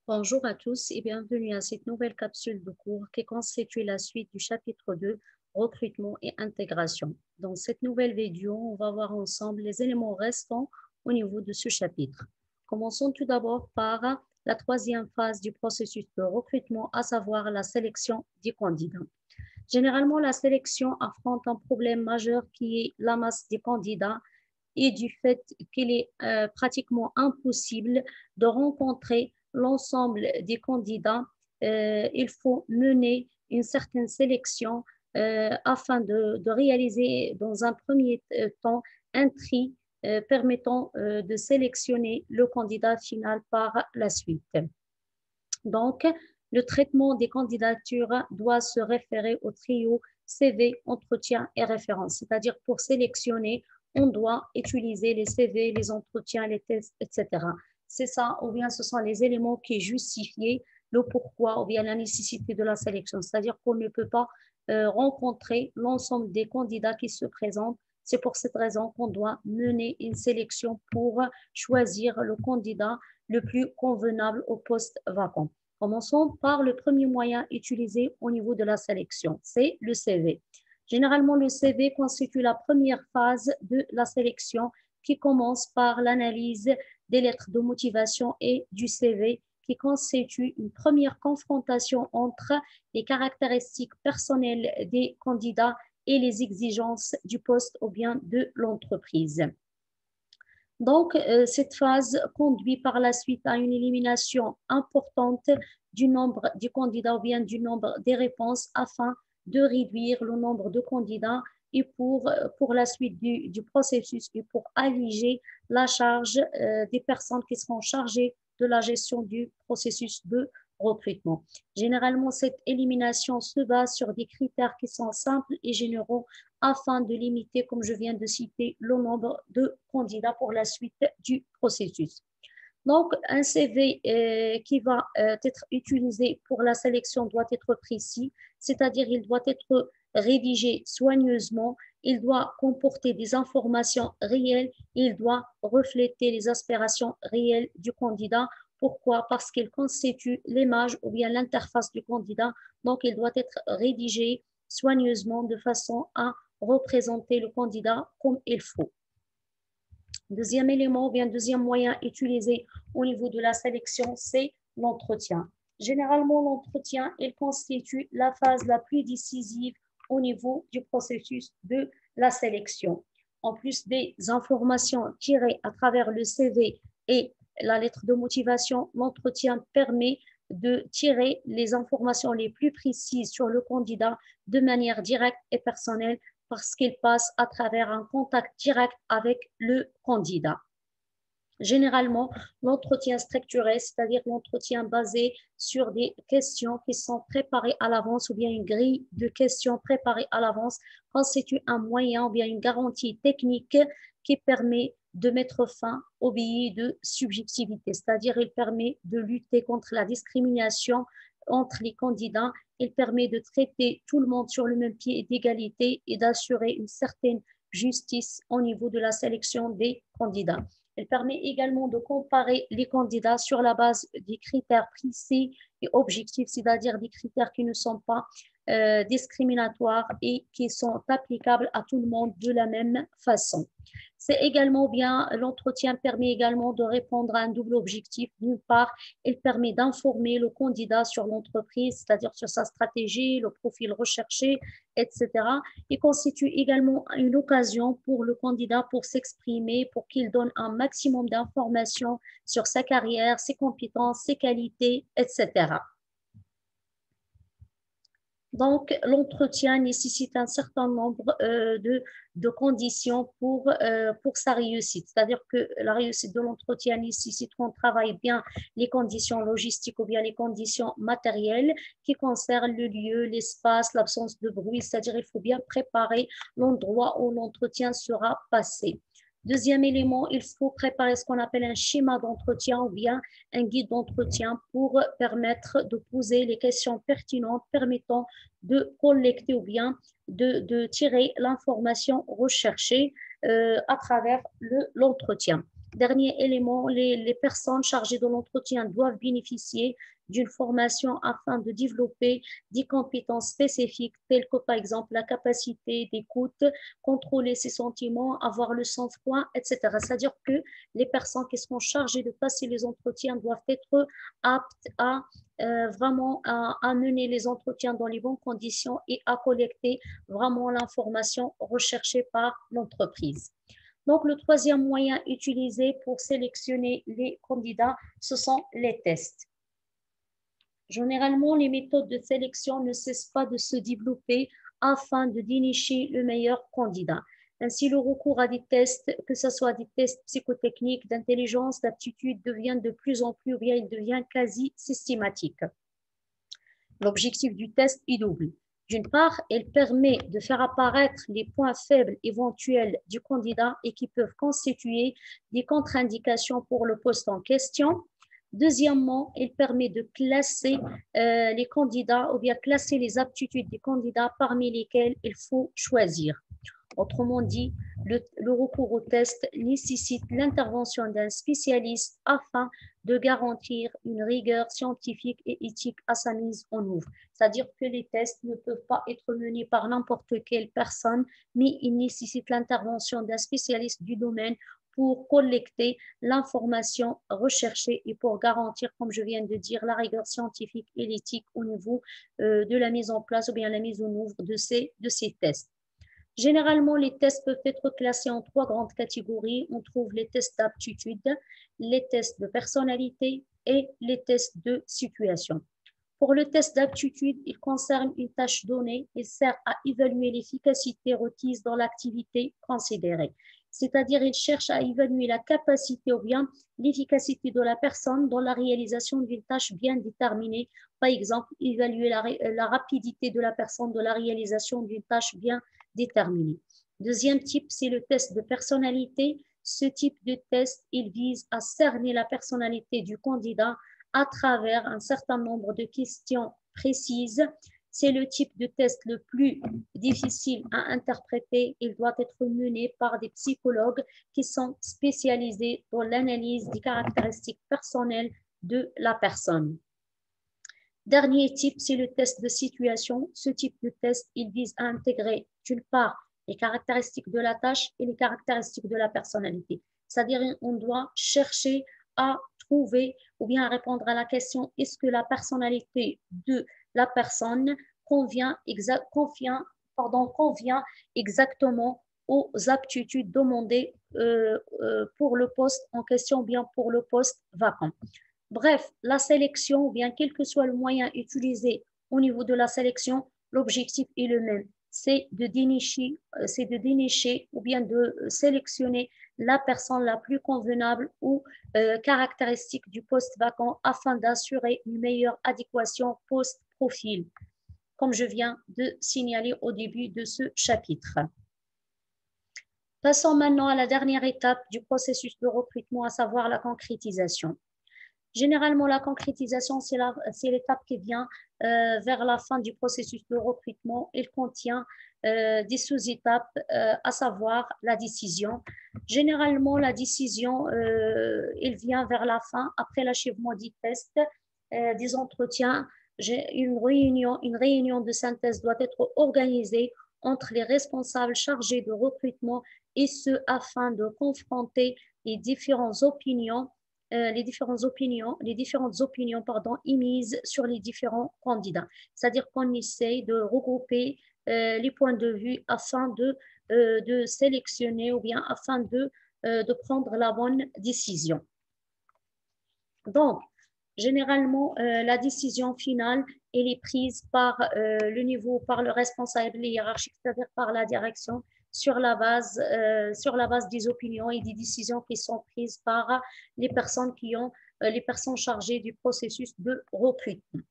Bonjour à tous et bienvenue à cette nouvelle capsule de cours qui constitue la suite du chapitre 2, recrutement et intégration. Dans cette nouvelle vidéo, on va voir ensemble les éléments restants au niveau de ce chapitre. Commençons tout d'abord par la troisième phase du processus de recrutement, à savoir la sélection des candidats. Généralement, la sélection affronte un problème majeur qui est la masse des candidats et du fait qu'il est pratiquement impossible de rencontrer l'ensemble des candidats, il faut mener une certaine sélection afin de réaliser dans un premier temps un tri permettant de sélectionner le candidat final par la suite. Donc, le traitement des candidatures doit se référer au trio CV, entretien et référence. C'est-à-dire pour sélectionner, on doit utiliser les CV, les entretiens, les tests, etc. C'est ça, ou bien ce sont les éléments qui justifient le pourquoi ou bien la nécessité de la sélection. C'est-à-dire qu'on ne peut pas rencontrer l'ensemble des candidats qui se présentent. C'est pour cette raison qu'on doit mener une sélection pour choisir le candidat le plus convenable au poste vacant. Commençons par le premier moyen utilisé au niveau de la sélection, c'est le CV. Généralement, le CV constitue la première phase de la sélection qui commence par l'analyse des lettres de motivation et du CV qui constitue une première confrontation entre les caractéristiques personnelles des candidats et les exigences du poste ou bien de l'entreprise. Donc, cette phase conduit par la suite à une élimination importante du nombre des candidats ou bien du nombre des réponses afin de réduire le nombre de candidats et pour la suite du processus et pour alléger la charge des personnes qui seront chargées de la gestion du processus de recrutement. Généralement, cette élimination se base sur des critères qui sont simples et généraux afin de limiter, comme je viens de citer, le nombre de candidats pour la suite du processus. Donc, un CV qui va être utilisé pour la sélection doit être précis, c'est-à-dire il doit être rédigé soigneusement, il doit comporter des informations réelles, il doit refléter les aspirations réelles du candidat. Pourquoi? Parce qu'il constitue l'image ou bien l'interface du candidat, donc il doit être rédigé soigneusement de façon à représenter le candidat comme il faut. Deuxième élément, ou bien deuxième moyen utilisé au niveau de la sélection, c'est l'entretien. Généralement, l'entretien, il constitue la phase la plus décisive au niveau du processus de la sélection. En plus des informations tirées à travers le CV et la lettre de motivation, l'entretien permet de tirer les informations les plus précises sur le candidat de manière directe et personnelle parce qu'il passe à travers un contact direct avec le candidat. Généralement, l'entretien structuré, c'est-à-dire l'entretien basé sur des questions qui sont préparées à l'avance ou bien une grille de questions préparées à l'avance, constitue un moyen ou bien une garantie technique qui permet de mettre fin au biais de subjectivité, c'est-à-dire il permet de lutter contre la discrimination entre les candidats, il permet de traiter tout le monde sur le même pied d'égalité et d'assurer une certaine justice au niveau de la sélection des candidats. Elle permet également de comparer les candidats sur la base des critères précis et objectifs, c'est-à-dire des critères qui ne sont pas discriminatoires et qui sont applicables à tout le monde de la même façon. C'est également bien, l'entretien permet également de répondre à un double objectif. D'une part, il permet d'informer le candidat sur l'entreprise, c'est-à-dire sur sa stratégie, le profil recherché, etc. Il constitue également une occasion pour le candidat pour s'exprimer, pour qu'il donne un maximum d'informations sur sa carrière, ses compétences, ses qualités, etc. Donc, l'entretien nécessite un certain nombre de conditions pour sa réussite. C'est-à-dire que la réussite de l'entretien nécessite qu'on travaille bien les conditions logistiques ou bien les conditions matérielles qui concernent le lieu, l'espace, l'absence de bruit. C'est-à-dire qu'il faut bien préparer l'endroit où l'entretien sera passé. Deuxième élément, il faut préparer ce qu'on appelle un schéma d'entretien ou bien un guide d'entretien pour permettre de poser les questions pertinentes permettant de collecter ou bien de tirer l'information recherchée à travers l'entretien. Dernier élément, les personnes chargées de l'entretien doivent bénéficier d'une formation afin de développer des compétences spécifiques telles que par exemple la capacité d'écoute, contrôler ses sentiments, avoir le sang-froid, etc. C'est-à-dire que les personnes qui seront chargées de passer les entretiens doivent être aptes à vraiment à mener les entretiens dans les bonnes conditions et à collecter vraiment l'information recherchée par l'entreprise. Donc, le troisième moyen utilisé pour sélectionner les candidats, ce sont les tests. Généralement, les méthodes de sélection ne cessent pas de se développer afin de dénicher le meilleur candidat. Ainsi, le recours à des tests, que ce soit des tests psychotechniques, d'intelligence, d'aptitude, devient de plus en plus, ou bien il devient quasi systématique. L'objectif du test est double. D'une part, elle permet de faire apparaître les points faibles éventuels du candidat et qui peuvent constituer des contre-indications pour le poste en question. Deuxièmement, elle permet de classer les candidats ou bien classer les aptitudes des candidats parmi lesquels il faut choisir. Autrement dit, le recours au test nécessite l'intervention d'un spécialiste afin de garantir une rigueur scientifique et éthique à sa mise en œuvre. C'est-à-dire que les tests ne peuvent pas être menés par n'importe quelle personne, mais ils nécessitent l'intervention d'un spécialiste du domaine pour collecter l'information recherchée et pour garantir, comme je viens de dire, la rigueur scientifique et l'éthique au niveau de la mise en place ou bien la mise en œuvre de ces tests. Généralement, les tests peuvent être classés en trois grandes catégories. On trouve les tests d'aptitude, les tests de personnalité et les tests de situation. Pour le test d'aptitude, il concerne une tâche donnée et sert à évaluer l'efficacité requise dans l'activité considérée. C'est-à-dire, il cherche à évaluer la capacité ou bien l'efficacité de la personne dans la réalisation d'une tâche bien déterminée. Par exemple, évaluer la rapidité de la personne dans la réalisation d'une tâche bien déterminée. Deuxième type, c'est le test de personnalité. Ce type de test, il vise à cerner la personnalité du candidat à travers un certain nombre de questions précises. C'est le type de test le plus difficile à interpréter. Il doit être mené par des psychologues qui sont spécialisés dans l'analyse des caractéristiques personnelles de la personne. Dernier type, c'est le test de situation. Ce type de test, il vise à intégrer d'une part les caractéristiques de la tâche et les caractéristiques de la personnalité. C'est-à-dire, on doit chercher à trouver ou bien à répondre à la question est-ce que la personnalité de la personne convient exactement aux aptitudes demandées pour le poste en question ou bien pour le poste vacant. Bref, la sélection, ou bien quel que soit le moyen utilisé au niveau de la sélection, l'objectif est le même. C'est de dénicher ou bien de sélectionner la personne la plus convenable ou caractéristique du poste vacant afin d'assurer une meilleure adéquation post-profil, comme je viens de signaler au début de ce chapitre. Passons maintenant à la dernière étape du processus de recrutement, à savoir la concrétisation. Généralement, la concrétisation, c'est l'étape qui vient vers la fin du processus de recrutement. Il contient des sous-étapes, à savoir la décision. Généralement, la décision, elle vient vers la fin, après l'achèvement des tests, des entretiens. Une réunion de synthèse doit être organisée entre les responsables chargés de recrutement et ce afin de confronter les différentes opinions émises sur les différents candidats. C'est-à-dire qu'on essaye de regrouper les points de vue afin de sélectionner ou bien afin de prendre la bonne décision. Donc, généralement, la décision finale, elle est prise par par le responsable hiérarchique, c'est-à-dire par la direction, sur la base des opinions et des décisions qui sont prises par les personnes les personnes chargées du processus de recrutement.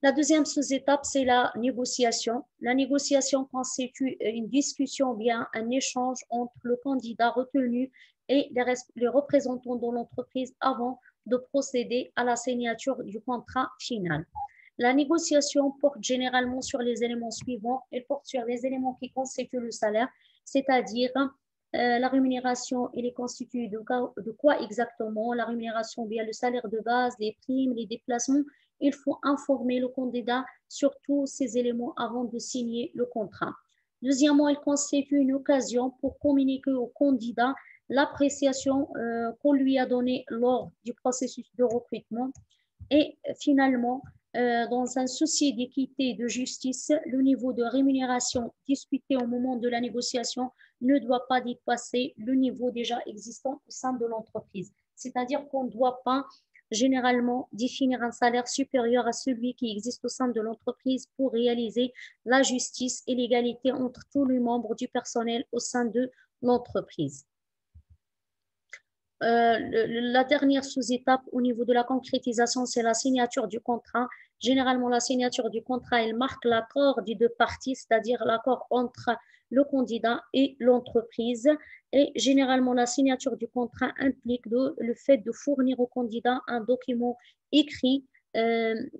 La deuxième sous-étape, c'est la négociation. La négociation constitue une discussion ou bien un échange entre le candidat retenu et les représentants de l'entreprise avant de procéder à la signature du contrat final. La négociation porte généralement sur les éléments suivants. Elle porte sur les éléments qui constituent le salaire, c'est-à-dire La rémunération, elle est constituée de quoi exactement? La rémunération, bien le salaire de base, les primes, les déplacements. Il faut informer le candidat sur tous ces éléments avant de signer le contrat. Deuxièmement, elle constitue une occasion pour communiquer au candidat l'appréciation qu'on lui a donnée lors du processus de recrutement. Et finalement, dans un souci d'équité et de justice, le niveau de rémunération discuté au moment de la négociation ne doit pas dépasser le niveau déjà existant au sein de l'entreprise. C'est-à-dire qu'on ne doit pas généralement définir un salaire supérieur à celui qui existe au sein de l'entreprise pour réaliser la justice et l'égalité entre tous les membres du personnel au sein de l'entreprise. La dernière sous-étape au niveau de la concrétisation, c'est la signature du contrat. Généralement, la signature du contrat, elle marque l'accord des deux parties, c'est-à-dire l'accord entre le candidat et l'entreprise. Et généralement, la signature du contrat implique le fait de fournir au candidat un document écrit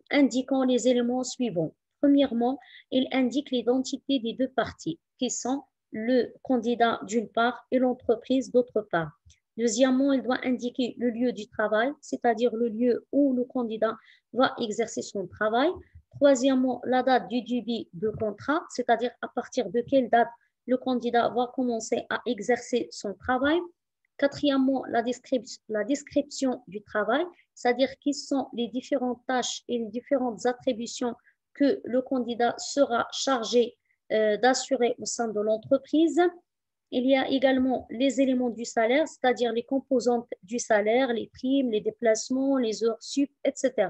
indiquant les éléments suivants. Premièrement, il indique l'identité des deux parties, qui sont le candidat d'une part et l'entreprise d'autre part. Deuxièmement, il doit indiquer le lieu du travail, c'est-à-dire le lieu où le candidat va exercer son travail. Troisièmement, la date du début de contrat, c'est-à-dire à partir de quelle date le candidat va commencer à exercer son travail. Quatrièmement, la description du travail, c'est-à-dire quelles sont les différentes tâches et les différentes attributions que le candidat sera chargé d'assurer au sein de l'entreprise. Il y a également les éléments du salaire, c'est-à-dire les composantes du salaire, les primes, les déplacements, les heures sup, etc.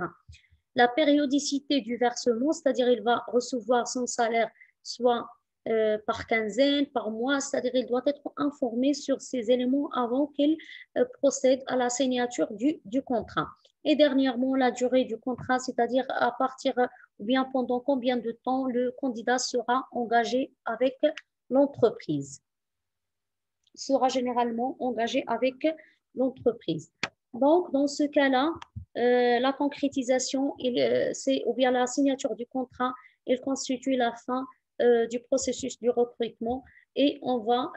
La périodicité du versement, c'est-à-dire il va recevoir son salaire soit par quinzaine, par mois, c'est-à-dire il doit être informé sur ces éléments avant qu'il procède à la signature du contrat. Et dernièrement, la durée du contrat, c'est-à-dire à partir ou bien pendant combien de temps le candidat sera engagé avec l'entreprise. Sera généralement engagé avec l'entreprise. Donc, dans ce cas-là, la concrétisation, ou bien la signature du contrat, il constitue la fin du processus du recrutement et on va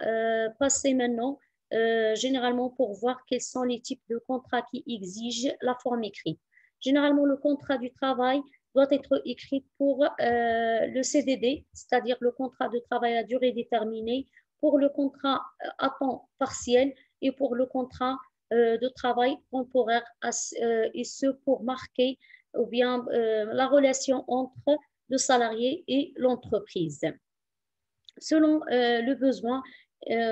passer maintenant généralement pour voir quels sont les types de contrats qui exigent la forme écrite. Généralement, le contrat du travail doit être écrit pour le CDD, c'est-à-dire le contrat de travail à durée déterminée, pour le contrat à temps partiel et pour le contrat de travail temporaire, et ce pour marquer ou bien la relation entre le salarié et l'entreprise. Selon le besoin,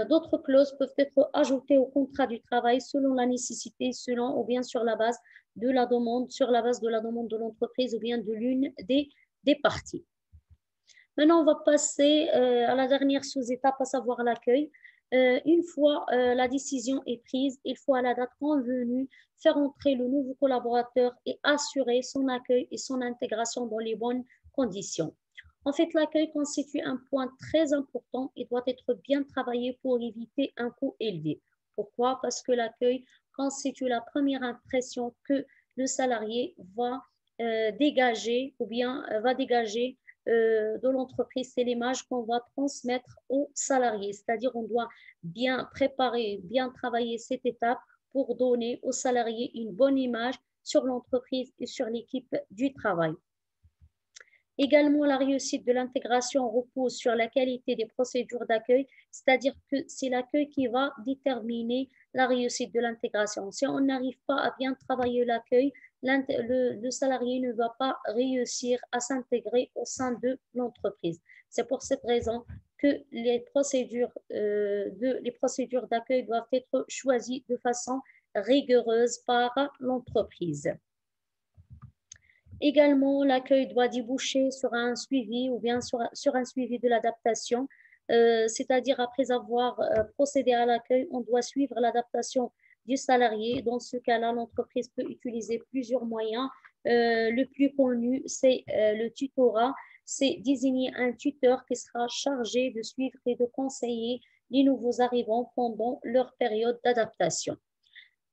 d'autres clauses peuvent être ajoutées au contrat du travail selon la nécessité, selon ou bien sur la base de la demande, sur la base de la demande de l'entreprise ou bien de l'une des parties. Maintenant, on va passer à la dernière sous-étape, à savoir l'accueil. Une fois la décision est prise, il faut à la date convenue faire entrer le nouveau collaborateur et assurer son accueil et son intégration dans les bonnes conditions. En fait, l'accueil constitue un point très important et doit être bien travaillé pour éviter un coût élevé. Pourquoi? Parce que l'accueil constitue la première impression que le salarié va dégager ou bien va dégager de l'entreprise, c'est l'image qu'on va transmettre aux salariés. C'est-à-dire on doit bien préparer, bien travailler cette étape pour donner aux salariés une bonne image sur l'entreprise et sur l'équipe du travail. Également, la réussite de l'intégration repose sur la qualité des procédures d'accueil, c'est-à-dire que c'est l'accueil qui va déterminer la réussite de l'intégration. Si on n'arrive pas à bien travailler l'accueil, le salarié ne va pas réussir à s'intégrer au sein de l'entreprise. C'est pour cette raison que les procédures d'accueil doivent être choisies de façon rigoureuse par l'entreprise. Également, l'accueil doit déboucher sur un suivi ou bien sur un suivi de l'adaptation, c'est-à-dire après avoir procédé à l'accueil, on doit suivre l'adaptation du salarié. Dans ce cas-là, l'entreprise peut utiliser plusieurs moyens. Le plus connu, c'est le tutorat. C'est désigner un tuteur qui sera chargé de suivre et de conseiller les nouveaux arrivants pendant leur période d'adaptation.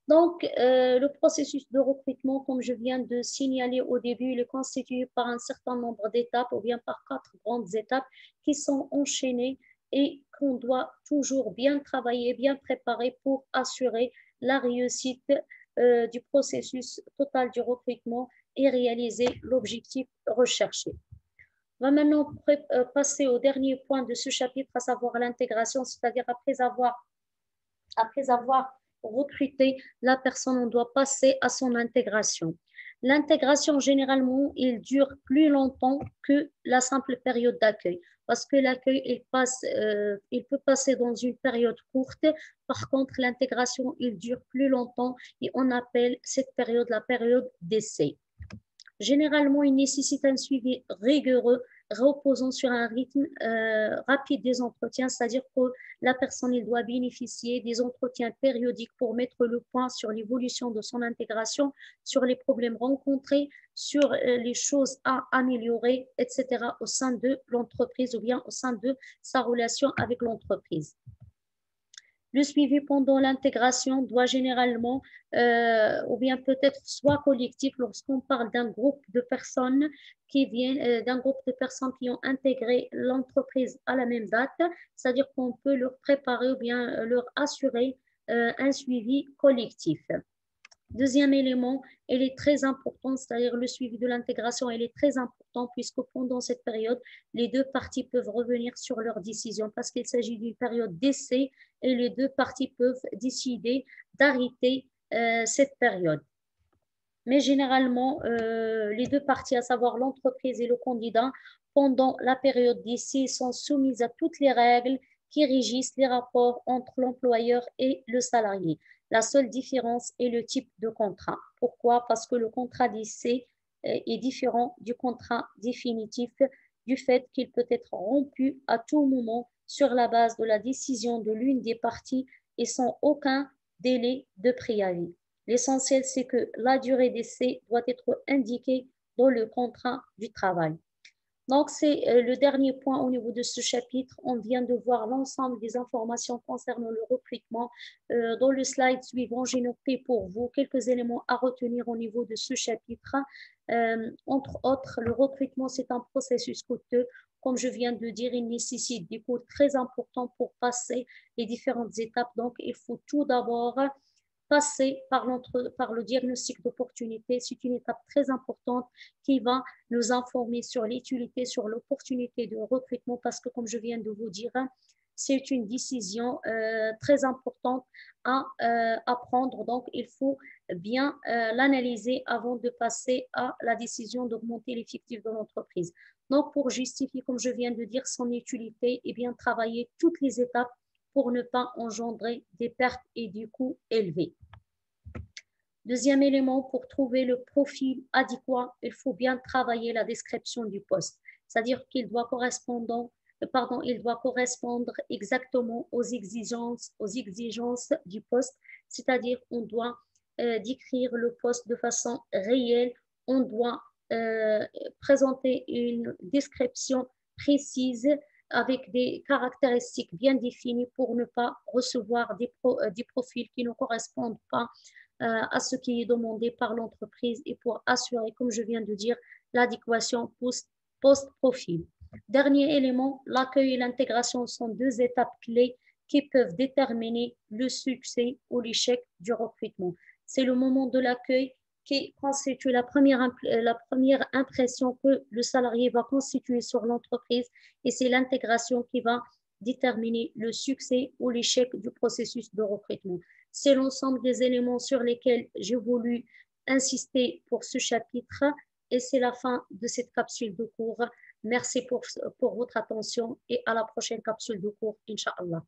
Donc, le processus de recrutement, comme je viens de signaler au début, il est constitué par un certain nombre d'étapes ou bien par 4 grandes étapes qui sont enchaînées et qu'on doit toujours bien travailler, bien préparer pour assurer la réussite du processus total du recrutement et réaliser l'objectif recherché. On va maintenant passer au dernier point de ce chapitre, à savoir l'intégration, c'est-à-dire après avoir recruté la personne, on doit passer à son intégration. L'intégration, généralement, il dure plus longtemps que la simple période d'accueil parce que l'accueil, il peut passer dans une période courte. Par contre, l'intégration, il dure plus longtemps et on appelle cette période la période d'essai. Généralement, il nécessite un suivi rigoureux reposant sur un rythme rapide des entretiens, c'est-à-dire que la personne elle doit bénéficier des entretiens périodiques pour mettre le point sur l'évolution de son intégration, sur les problèmes rencontrés, sur les choses à améliorer, etc. au sein de l'entreprise ou bien au sein de sa relation avec l'entreprise. Le suivi pendant l'intégration doit généralement, ou bien peut-être soit collectif, lorsqu'on parle d'un groupe de personnes qui viennent, d'un groupe de personnes qui ont intégré l'entreprise à la même date, c'est-à-dire qu'on peut leur préparer ou bien leur assurer un suivi collectif. Deuxième élément, elle est très important, c'est-à-dire le suivi de l'intégration, elle est très important puisque pendant cette période, les deux parties peuvent revenir sur leur décision parce qu'il s'agit d'une période d'essai et les deux parties peuvent décider d'arrêter cette période. Mais généralement, les deux parties, à savoir l'entreprise et le candidat, pendant la période d'essai, sont soumises à toutes les règles qui régissent les rapports entre l'employeur et le salarié. La seule différence est le type de contrat. Pourquoi? Parce que le contrat d'essai est différent du contrat définitif du fait qu'il peut être rompu à tout moment sur la base de la décision de l'une des parties et sans aucun délai de préavis. L'essentiel, c'est que la durée d'essai doit être indiquée dans le contrat du travail. Donc, c'est le dernier point au niveau de ce chapitre. On vient de voir l'ensemble des informations concernant le recrutement. Dans le slide suivant, j'ai noté pour vous quelques éléments à retenir au niveau de ce chapitre. Entre autres, le recrutement, c'est un processus coûteux. Comme je viens de dire, il nécessite des coûts très importants pour passer les différentes étapes. Donc, il faut tout d'abord passer par le diagnostic d'opportunité. C'est une étape très importante qui va nous informer sur l'utilité, sur l'opportunité de recrutement parce que, comme je viens de vous dire, c'est une décision très importante à prendre. Donc, il faut bien l'analyser avant de passer à la décision d'augmenter l'effectif de l'entreprise. Donc, pour justifier, comme je viens de dire, son utilité, et bien travailler toutes les étapes pour ne pas engendrer des pertes et des coûts élevés. Deuxième élément, pour trouver le profil adéquat, il faut bien travailler la description du poste, c'est-à-dire qu'il doit correspondre exactement aux exigences du poste, c'est-à-dire on doit décrire le poste de façon réelle, on doit présenter une description précise avec des caractéristiques bien définies pour ne pas recevoir des profils qui ne correspondent pas à ce qui est demandé par l'entreprise et pour assurer, comme je viens de dire, l'adéquation post-profil. Dernier élément, l'accueil et l'intégration sont deux étapes clés qui peuvent déterminer le succès ou l'échec du recrutement. C'est le moment de l'accueil qui constitue la première impression que le salarié va constituer sur l'entreprise et c'est l'intégration qui va déterminer le succès ou l'échec du processus de recrutement. C'est l'ensemble des éléments sur lesquels j'ai voulu insister pour ce chapitre et c'est la fin de cette capsule de cours. Merci pour votre attention et à la prochaine capsule de cours, Inch'Allah.